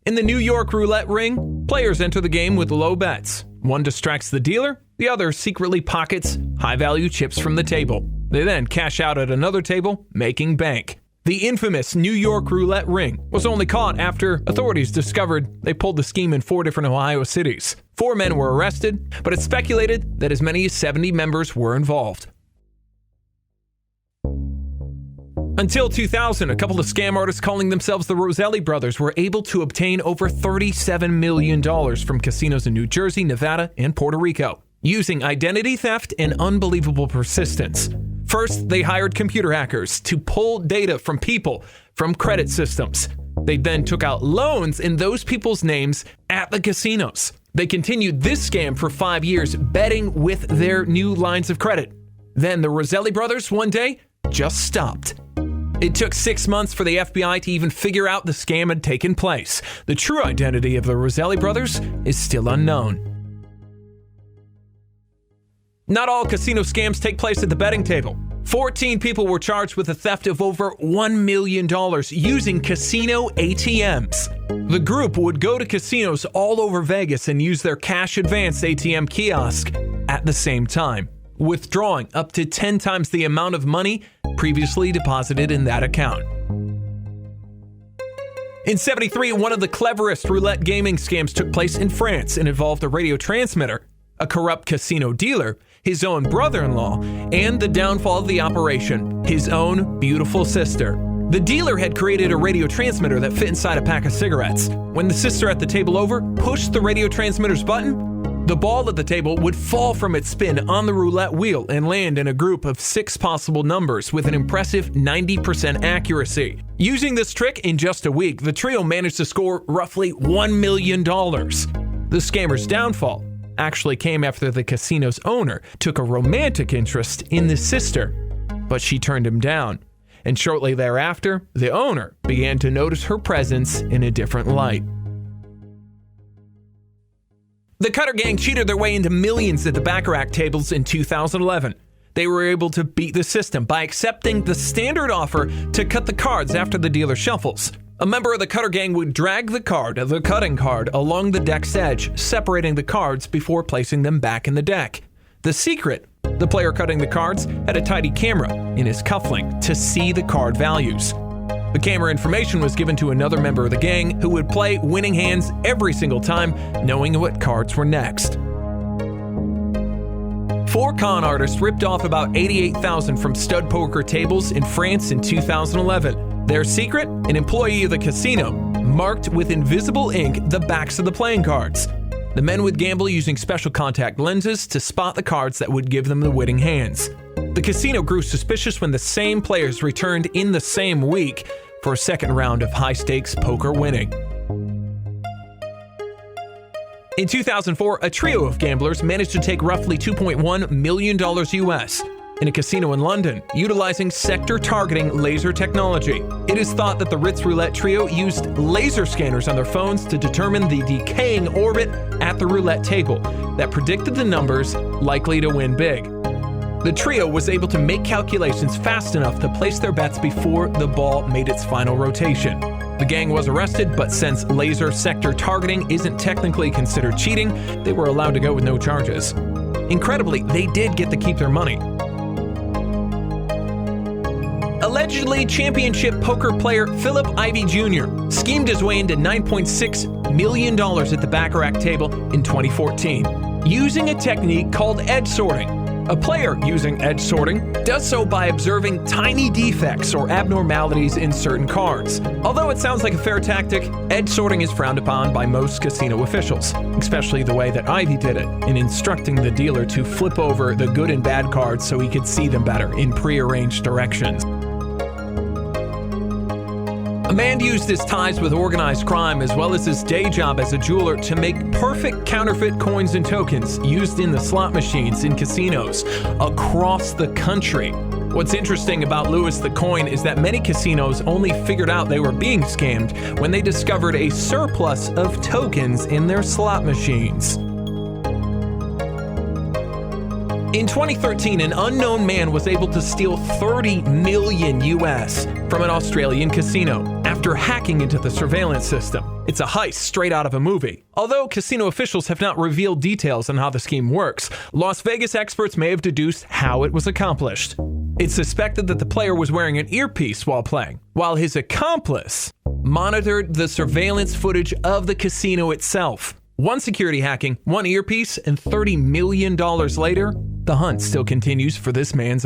In the New York Roulette Ring, players enter the game with low bets. One distracts the dealer, the other secretly pockets high-value chips from the table. They then cash out at another table, making bank. The infamous New York Roulette Ring was only caught after authorities discovered they pulled the scheme in 4 different Ohio cities. 4 men were arrested, but it's speculated that as many as 70 members were involved. Until 2000, a couple of scam artists calling themselves the Roselli brothers were able to obtain over $37 million from casinos in New Jersey, Nevada, and Puerto Rico, using identity theft and unbelievable persistence. First, they hired computer hackers to pull data from people from credit systems. They then took out loans in those people's names at the casinos. They continued this scam for 5 years, betting with their new lines of credit. Then the Roselli brothers one day just stopped. It took 6 months for the FBI to even figure out the scam had taken place. The true identity of the Roselli brothers is still unknown. Not all casino scams take place at the betting table. 14 people were charged with the theft of over $1 million using casino ATMs. The group would go to casinos all over Vegas and use their cash advance ATM kiosk at the same time, withdrawing up to 10 times the amount of money previously deposited in that account. In '73, one of the cleverest roulette gaming scams took place in France and involved a radio transmitter, a corrupt casino dealer, his own brother-in-law, and the downfall of the operation, his own beautiful sister. The dealer had created a radio transmitter that fit inside a pack of cigarettes. When the sister at the table over pushed the radio transmitter's button, the ball at the table would fall from its spin on the roulette wheel and land in a group of 6 possible numbers with an impressive 90% accuracy. Using this trick in just a week, the trio managed to score roughly $1 million. The scammer's downfall actually came after the casino's owner took a romantic interest in the sister, but she turned him down. And shortly thereafter, the owner began to notice her presence in a different light. The Cutter Gang cheated their way into millions at the Baccarat tables in 2011. They were able to beat the system by accepting the standard offer to cut the cards after the dealer shuffles. A member of the Cutter Gang would drag the cutting card, along the deck's edge, separating the cards before placing them back in the deck. The secret: the player cutting the cards had a tiny camera in his cufflink to see the card values. The camera information was given to another member of the gang who would play winning hands every single time, knowing what cards were next. 4 con artists ripped off about $88,000 from stud poker tables in France in 2011. Their secret? An employee of the casino marked with invisible ink the backs of the playing cards. The men would gamble using special contact lenses to spot the cards that would give them the winning hands. The casino grew suspicious when the same players returned in the same week for a second round of high-stakes poker winning. In 2004, a trio of gamblers managed to take roughly $2.1 million US in a casino in London, utilizing sector-targeting laser technology. It is thought that the Ritz Roulette trio used laser scanners on their phones to determine the decaying orbit at the roulette table that predicted the numbers likely to win big. The trio was able to make calculations fast enough to place their bets before the ball made its final rotation. The gang was arrested, but since laser sector targeting isn't technically considered cheating, they were allowed to go with no charges. Incredibly, they did get to keep their money. Allegedly, championship poker player Philip Ivey Jr. schemed his way into $9.6 million at the Baccarat table in 2014, using a technique called edge sorting. A player using edge sorting does so by observing tiny defects or abnormalities in certain cards. Although it sounds like a fair tactic, edge sorting is frowned upon by most casino officials, especially the way that Ivey did it, in instructing the dealer to flip over the good and bad cards so he could see them better in prearranged directions. A man used his ties with organized crime as well as his day job as a jeweler to make perfect counterfeit coins and tokens used in the slot machines in casinos across the country. What's interesting about Louis the Coin is that many casinos only figured out they were being scammed when they discovered a surplus of tokens in their slot machines. In 2013, an unknown man was able to steal $30 million US from an Australian casino after hacking into the surveillance system. It's a heist straight out of a movie. Although casino officials have not revealed details on how the scheme works, Las Vegas experts may have deduced how it was accomplished. It's suspected that the player was wearing an earpiece while playing, while his accomplice monitored the surveillance footage of the casino itself. One security hacking, one earpiece, and $30 million later, the hunt still continues for this man's